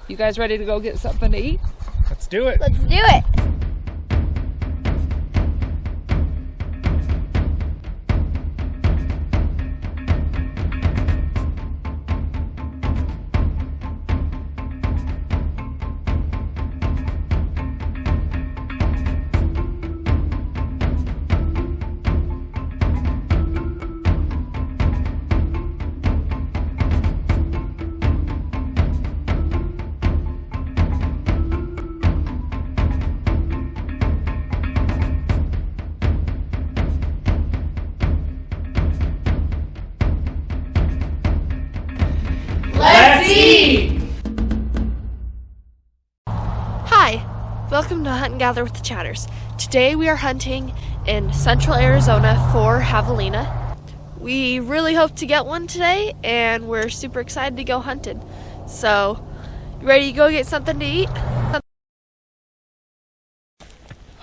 You guys ready to go get something to eat? Let's do it. Let's do it. Let's eat! Hi, welcome to Hunt and Gather with the Chatters. Today we are hunting in central Arizona for javelina. We really hope to get one today, and we're super excited to go hunting. So, you ready to go get something to eat?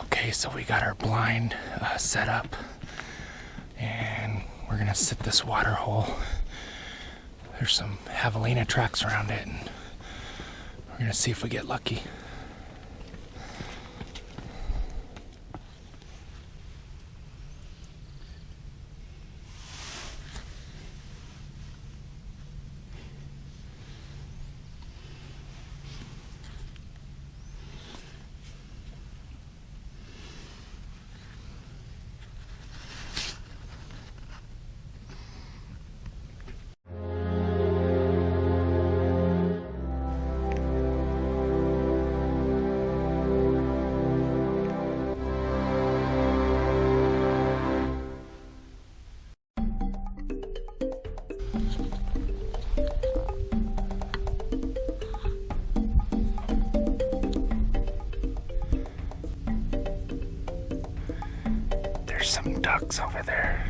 Okay, so we got our blind set up, and we're gonna sit this water hole. There's some javelina tracks around it, and we're gonna see if we get lucky. There's some ducks over there.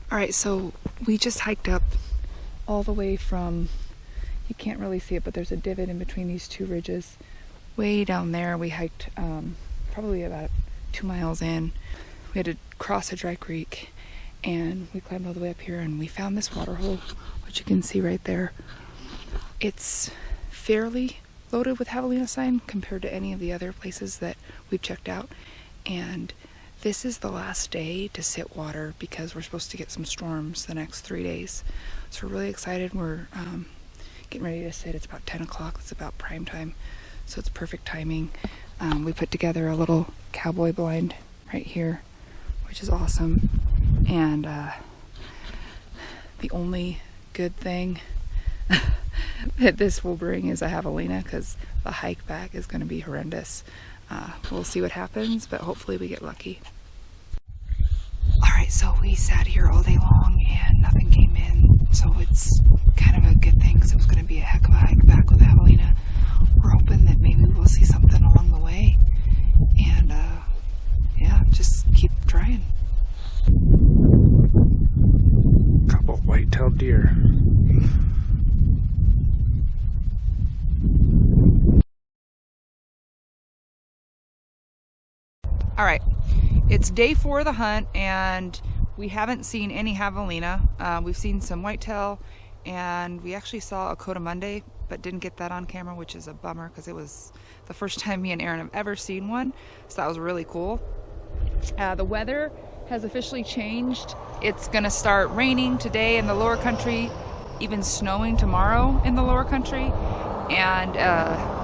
Alright, so we just hiked up all the way from, you can't really see it, but there's a divot in between these two ridges. Way down there we hiked probably about 2 miles in. We had to cross a dry creek, and we climbed all the way up here, and we found this water hole, which you can see right there. It's fairly loaded with javelina sign compared to any of the other places that we've checked out, and this is the last day to sit water because we're supposed to get some storms the next 3 days. So we're really excited. We're getting ready to sit. It's about 10 o'clock. It's about prime time, so it's perfect timing. We put together a little cowboy blind right here, which is awesome. And the only good thing that this will bring is a javelina, because the hike back is going to be horrendous. We'll see what happens, but hopefully we get lucky. Alright, so we sat here all day long and nothing came in, so it's kind of a good thing because it was going to be a heck of a hike back with a javelina. We're hoping that maybe we'll see something along the way, and yeah, just keep trying. Couple white-tailed deer. All right, it's day 4 of the hunt, and we haven't seen any javelina. We've seen some whitetail, and we actually saw a coatimundi, but didn't get that on camera, which is a bummer because it was the first time me and Aaron have ever seen one, so that was really cool. The weather has officially changed. It's gonna start raining today in the lower country, even snowing tomorrow in the lower country, and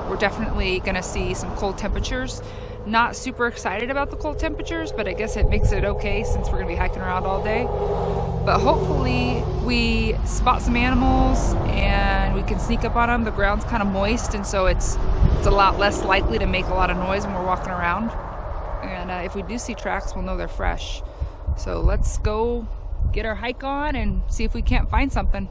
we're definitely gonna see some cold temperatures. Not super excited about the cold temperatures, but I guess it makes it okay since we're gonna be hiking around all day. But hopefully we spot some animals and we can sneak up on them. The ground's kind of moist, and so it's a lot less likely to make a lot of noise when we're walking around. And if we do see tracks, we'll know they're fresh. So let's go get our hike on and see if we can't find something.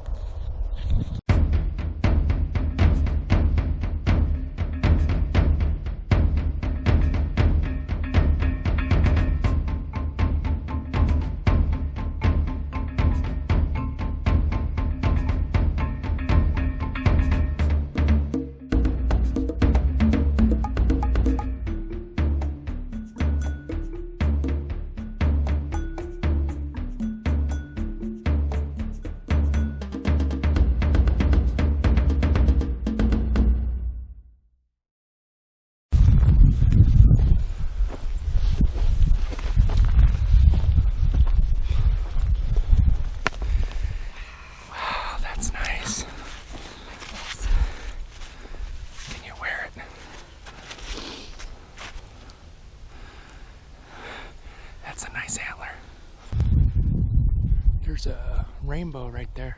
rainbow right there.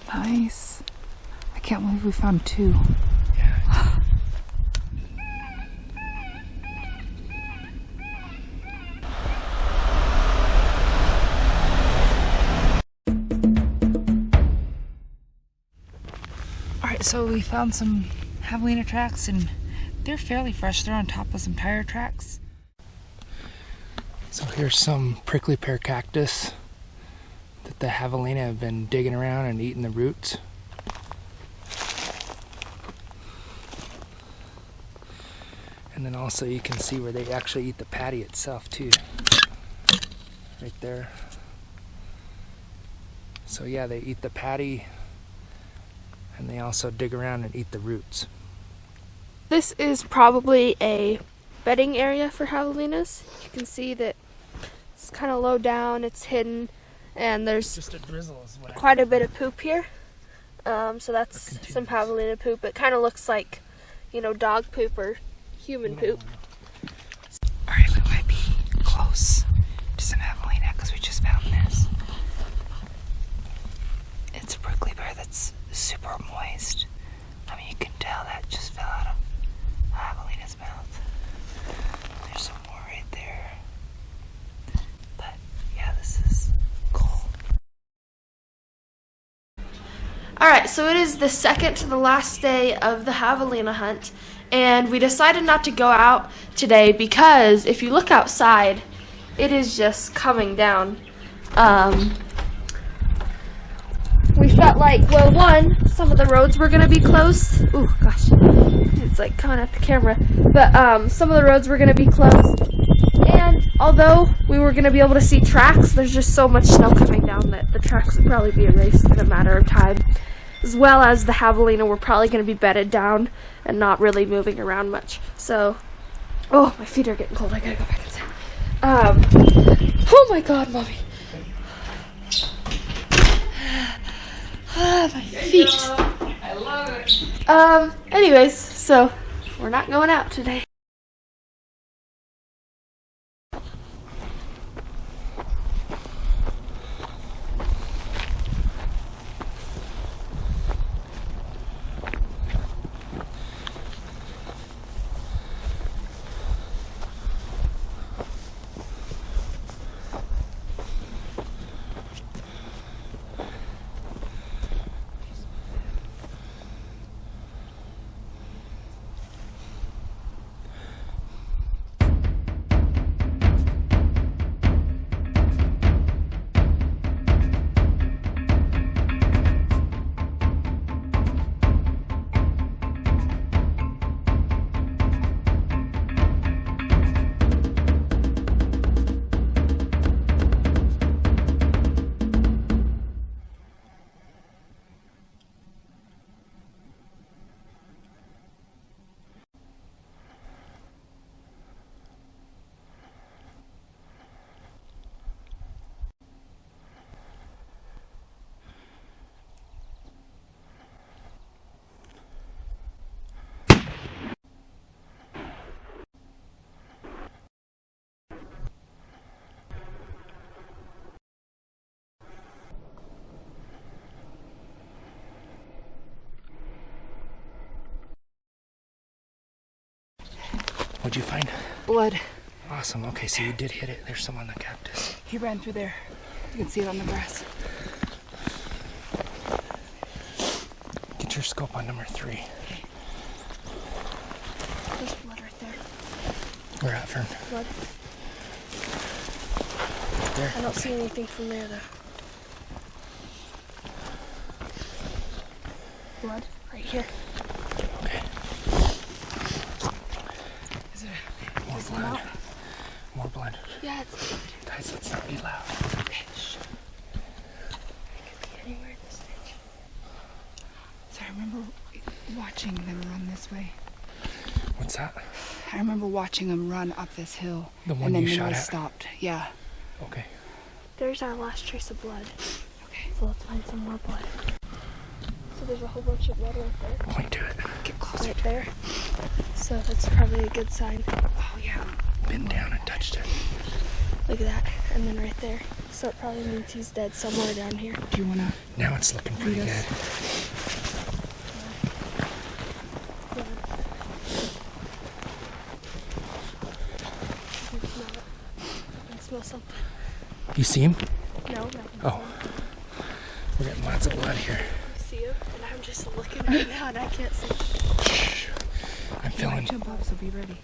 Nice. I can't believe we found two. Yeah. Alright, so we found some javelina tracks and they're fairly fresh. They're on top of some tire tracks. So here's some prickly pear cactus that the javelina have been digging around and eating the roots. And then also you can see where they actually eat the patty itself too. Right there. So yeah, they eat the patty and they also dig around and eat the roots. This is probably a bedding area for javelinas. You can see that it's kind of low down, it's hidden, and there's Just a drizzle is what quite a bit of poop here. So that's some javelina poop. It kind of looks like, you know, dog poop or human poop. Alright, we might be close to some javelina because we just found this. It's a prickly pear that's super moist. I mean, you can tell that just fell out of javelina's mouth. There's some more right there. But yeah, this is cool. Alright, so it is the second to the last day of the javelina hunt, and we decided not to go out today because if you look outside, it is just coming down. We felt like, well, one, some of the roads were going to be closed. Ooh, gosh, it's like coming at the camera. But some of the roads were going to be closed. And although we were going to be able to see tracks, there's just so much snow coming down that the tracks would probably be erased in a matter of time. As well as the javelina were probably going to be bedded down and not really moving around much. So, oh, my feet are getting cold. I gotta go back inside. Oh my God, Mommy. Ah, my feet. I love it. Anyways, so we're not going out today. What'd you find? Blood. Awesome. Okay, so you did hit it. There's some on the cactus. He ran through there. You can see it on the grass. Get your scope on number 3. Okay. There's blood right there. Where at, Fern? Blood. Right there? I don't see anything from there though. Blood right here. Okay. Is there More some blood. out? More blood. Yeah, it's blood. Guys, let's not be loud. Okay, shh. It could be anywhere in this ditch. So I remember watching them run this way. What's that? I remember watching them run up this hill. The one and then you the shot noise at? stopped. Yeah. Okay. There's our last trace of blood. Okay. So let's find some more blood. So So there's a whole bunch of blood right there. Point to it. Get closer. Right there. So that's probably a good sign. Oh yeah. Bend down and touched it. Look at that. And then right there. So it probably means he's dead somewhere down here. Do you wanna? Now it's looking pretty good. You can smell it. I can smell something. You see him? No, Oh. We're getting lots of blood here. I see him, and I'm just looking right now, and I can't see. Shh. I'm feeling. Jump up, so be ready.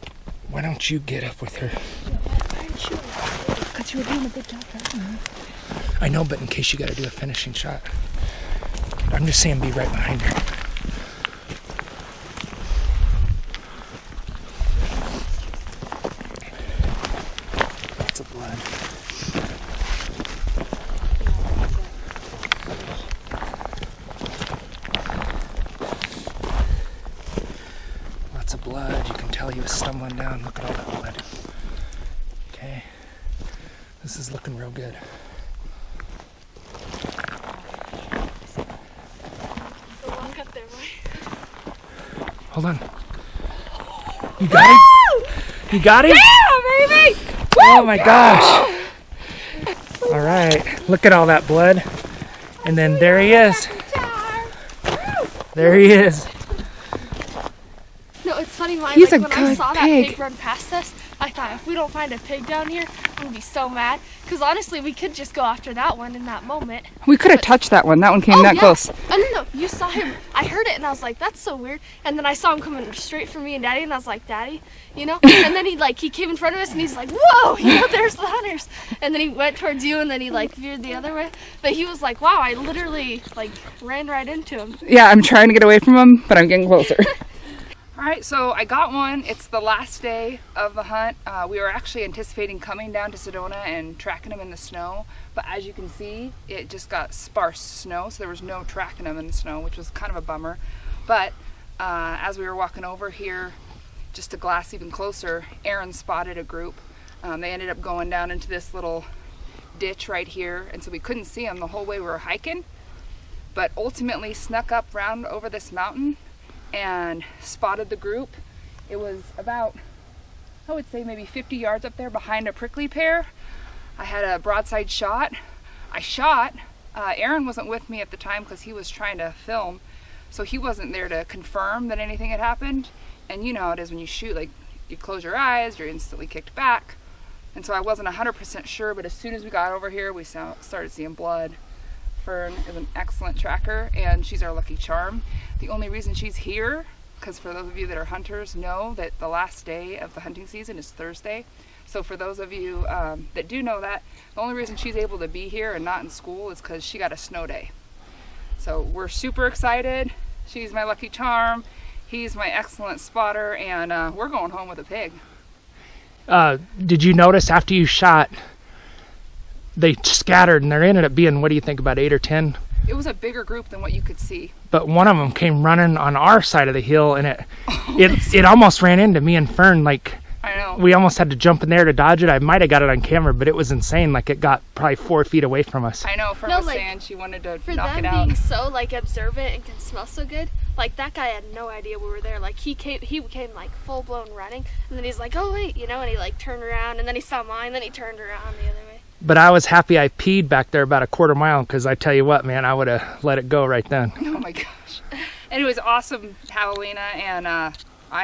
Why don't you get up with her? Why aren't you? Because you were doing a good job tracking me. I know, but in case you got to do a finishing shot. I'm just saying be right behind her. Lots of blood. Lots of blood. You can tell he was stumbling down. Look at all that blood. Okay. This is looking real good. So long up there, right? Hold on. You got him? You got him? Yeah, baby! Oh my gosh. All right. Look at all that blood. And then there he is. There he is. No, it's funny, when He's a when I good saw that pig. pig run past us, I thought if we don't find a pig down here, I'm gonna be so mad. Because honestly, we could just go after that one in that moment. We could have touched that one. That one came that close. Oh, no, you saw him. I heard it and I was like, that's so weird. And then I saw him coming straight for me and Daddy, and I was like, Daddy, you know? And then he came in front of us and he's like, whoa, there's the hunters. And then he went towards you and then he veered the other way. But he was like, wow, I literally ran right into him. Yeah, I'm trying to get away from him, but I'm getting closer. All right, so I got one. It's the last day of the hunt. We were actually anticipating coming down to Sedona and tracking them in the snow, but as you can see, it just got sparse snow, so there was no tracking them in the snow, which was kind of a bummer. But as we were walking over here, just to glass even closer, Aaron spotted a group. They ended up going down into this little ditch right here, and so we couldn't see them the whole way we were hiking, but ultimately snuck up round over this mountain and spotted the group. It was about, I would say maybe 50 yards up there behind a prickly pear. I had a broadside shot. I shot. Aaron wasn't with me at the time because he was trying to film, so he wasn't there to confirm that anything had happened. And you know how it is when you shoot, you close your eyes, you're instantly kicked back. And so I wasn't 100% sure, but as soon as we got over here, we started seeing blood. Fern is an excellent tracker, and she's our lucky charm. The only reason she's here, because for those of you that are hunters know that the last day of the hunting season is Thursday. So for those of you that do know that, the only reason she's able to be here and not in school is because she got a snow day. So we're super excited. She's my lucky charm. He's my excellent spotter, and we're going home with a pig. Did you notice after you shot, they scattered, and there ended up being, what do you think, about 8 or 10? It was a bigger group than what you could see. But one of them came running on our side of the hill, and it almost ran into me and Fern. I know. We almost had to jump in there to dodge it. I might have got it on camera, but it was insane. It got probably 4 feet away from us. I know. Fern was saying she wanted to knock it out. For them being so observant and can smell so good, that guy had no idea we were there. He came full blown running, and then he's like, oh wait, and he turned around, and then he saw mine, then he turned around the other way. But I was happy I peed back there about a quarter mile, because I tell you what, man, I would have let it go right then. Oh my gosh. And it was awesome, Javelina, and I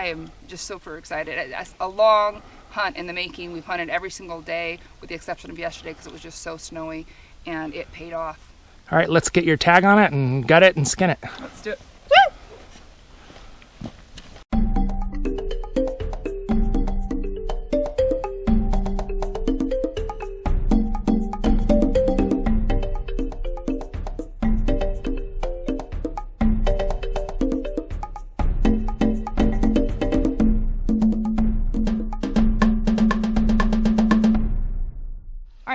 am just super excited. A long hunt in the making. We've hunted every single day with the exception of yesterday because it was just so snowy, and it paid off. All right, let's get your tag on it and gut it and skin it. Let's do it.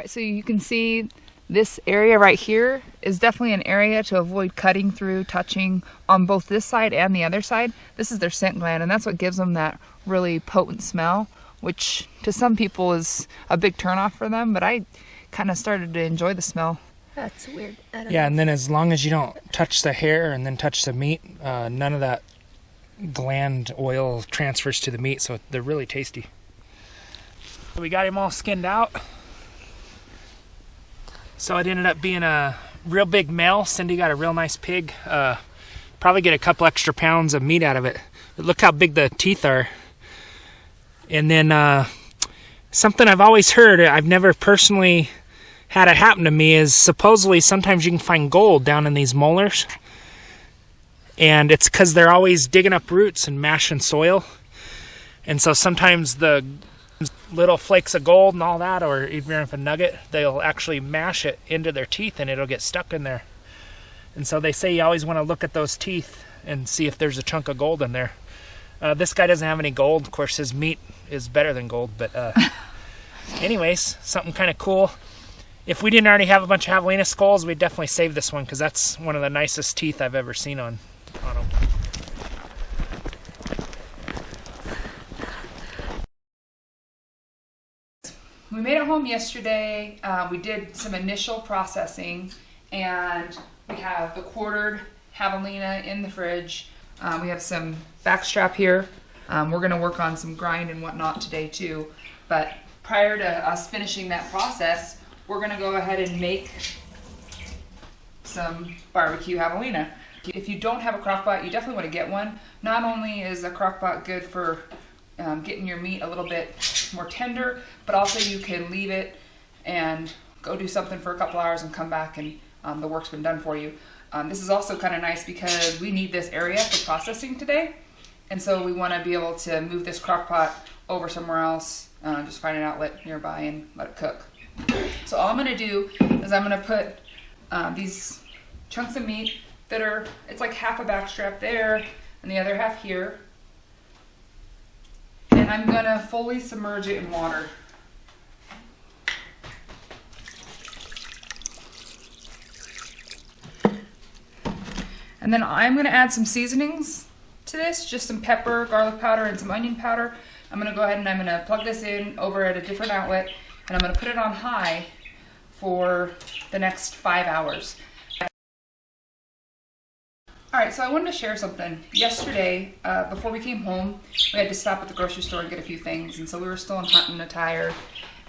So you can see this area right here is definitely an area to avoid cutting through, touching on both this side and the other side. This is their scent gland, and that's what gives them that really potent smell, which to some people is a big turnoff for them, but I kind of started to enjoy the smell That's weird. I don't Yeah, know. and then as long as you don't touch the hair and then touch the meat, none of that gland oil transfers to the meat, so they're really tasty. We got him all skinned out. So it ended up being a real big male. Cindi got a real nice pig. Probably get a couple extra pounds of meat out of it. But look how big the teeth are. And then something I've always heard, I've never personally had it happen to me, is supposedly sometimes you can find gold down in these molars. And it's because they're always digging up roots and mashing soil. And so sometimes the little flakes of gold and all that, or even if a nugget, they'll actually mash it into their teeth and it'll get stuck in there. And so they say you always want to look at those teeth and see if there's a chunk of gold in there. This guy doesn't have any gold. Of course, his meat is better than gold. But anyways, something kind of cool. If we didn't already have a bunch of javelina skulls, we'd definitely save this one because that's one of the nicest teeth I've ever seen on them. We made it home yesterday. We did some initial processing, and we have the quartered javelina in the fridge. We have some backstrap here. We're going to work on some grind and whatnot today too. But prior to us finishing that process, we're going to go ahead and make some barbecue javelina. If you don't have a crock pot, you definitely want to get one. Not only is a crock pot good for getting your meat a little bit more tender, but also you can leave it and go do something for a couple hours and come back and the work's been done for you. This is also kind of nice because we need this area for processing today, and so we want to be able to move this crock pot over somewhere else, just find an outlet nearby and let it cook. So all I'm going to do is I'm going to put these chunks of meat that are, it's like half a backstrap there and the other half here, and I'm going to fully submerge it in water. And then I'm going to add some seasonings to this, just some pepper, garlic powder, and some onion powder. I'm going to go ahead and I'm going to plug this in over at a different outlet, and I'm going to put it on high for the next 5 hours. Alright, so I wanted to share something. Yesterday, before we came home, we had to stop at the grocery store and get a few things, and so we were still in hunting attire.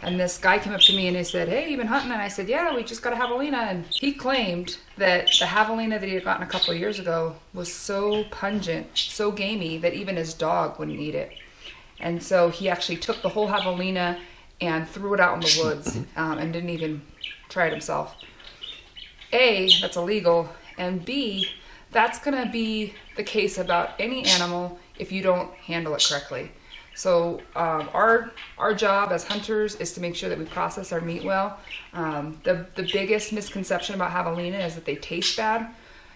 And this guy came up to me and he said, "Hey, you been hunting?" And I said, "Yeah, we just got a javelina." And he claimed that the javelina that he had gotten a couple of years ago was so pungent, so gamey, that even his dog wouldn't eat it. And so he actually took the whole javelina and threw it out in the woods and didn't even try it himself. A, that's illegal, and B, that's going to be the case about any animal if you don't handle it correctly. So our job as hunters is to make sure that we process our meat well. The biggest misconception about javelina is that they taste bad.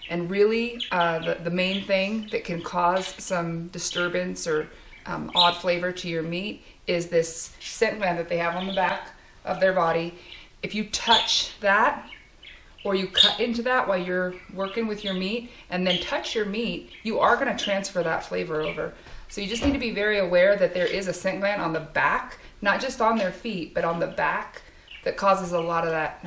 And really, the main thing that can cause some disturbance or odd flavor to your meat is this scent gland that they have on the back of their body. If you touch that, or you cut into that while you're working with your meat and then touch your meat, you are going to transfer that flavor over. So you just need to be very aware that there is a scent gland on the back, not just on their feet, but on the back, that causes a lot of that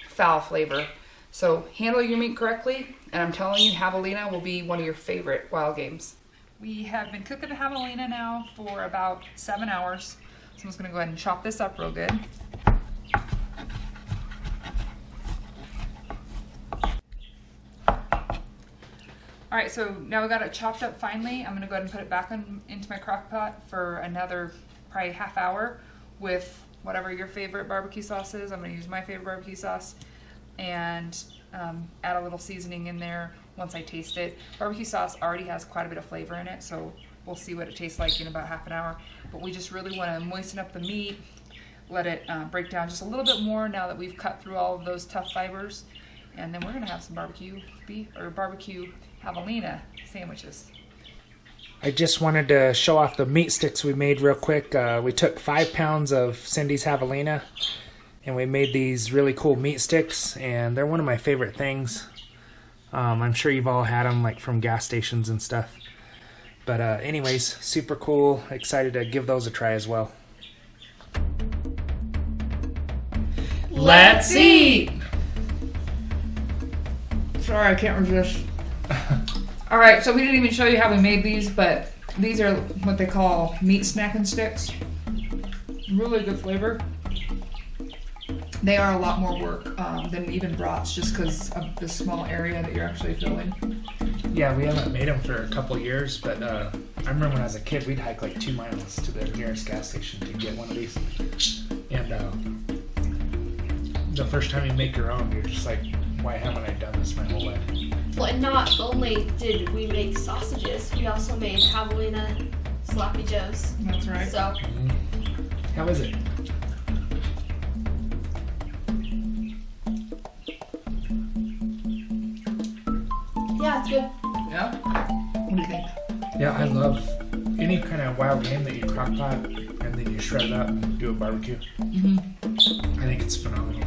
foul flavor. So handle your meat correctly, and I'm telling you, javelina will be one of your favorite wild games. We have been cooking the javelina now for about 7 hours. So I'm just going to go ahead and chop this up real good. All right, so now we got it chopped up finely. I'm gonna go ahead and put it back into my crock pot for another probably half hour with whatever your favorite barbecue sauce is. I'm gonna use my favorite barbecue sauce and add a little seasoning in there once I taste it. Barbecue sauce already has quite a bit of flavor in it, so we'll see what it tastes like in about half an hour. But we just really wanna moisten up the meat, let it break down just a little bit more now that we've cut through all of those tough fibers. And then we're gonna have some barbecue beef or barbecue javelina sandwiches. I just wanted to show off the meat sticks we made real quick. We took 5 pounds of Cindi's javelina and we made these really cool meat sticks, and they're one of my favorite things. I'm sure you've all had them like from gas stations and stuff. But anyways, super cool. Excited to give those a try as well. Let's eat! Sorry, I can't resist. All right, so we didn't even show you how we made these, but these are what they call meat snacking sticks. Really good flavor. They are a lot more work than even brats, just because of the small area that you're actually filling. Yeah, we haven't made them for a couple years, but I remember when I was a kid, we'd hike like 2 miles to the nearest gas station to get one of these. And the first time you make your own, you're just like, why haven't I done this my whole life? Well, and not only did we make sausages, we also made Javelina Sloppy Joes. That's right. So, How is it? yeah, it's good. Yeah? What do you think? Yeah, I love any kind of wild game that you crock pot and then you shred it up and do a barbecue. I think it's phenomenal.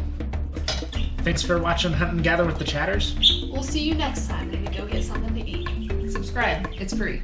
Thanks for watching Hunt and Gather with the Chatters. We'll see you next time when we go get something to eat. Subscribe. It's free.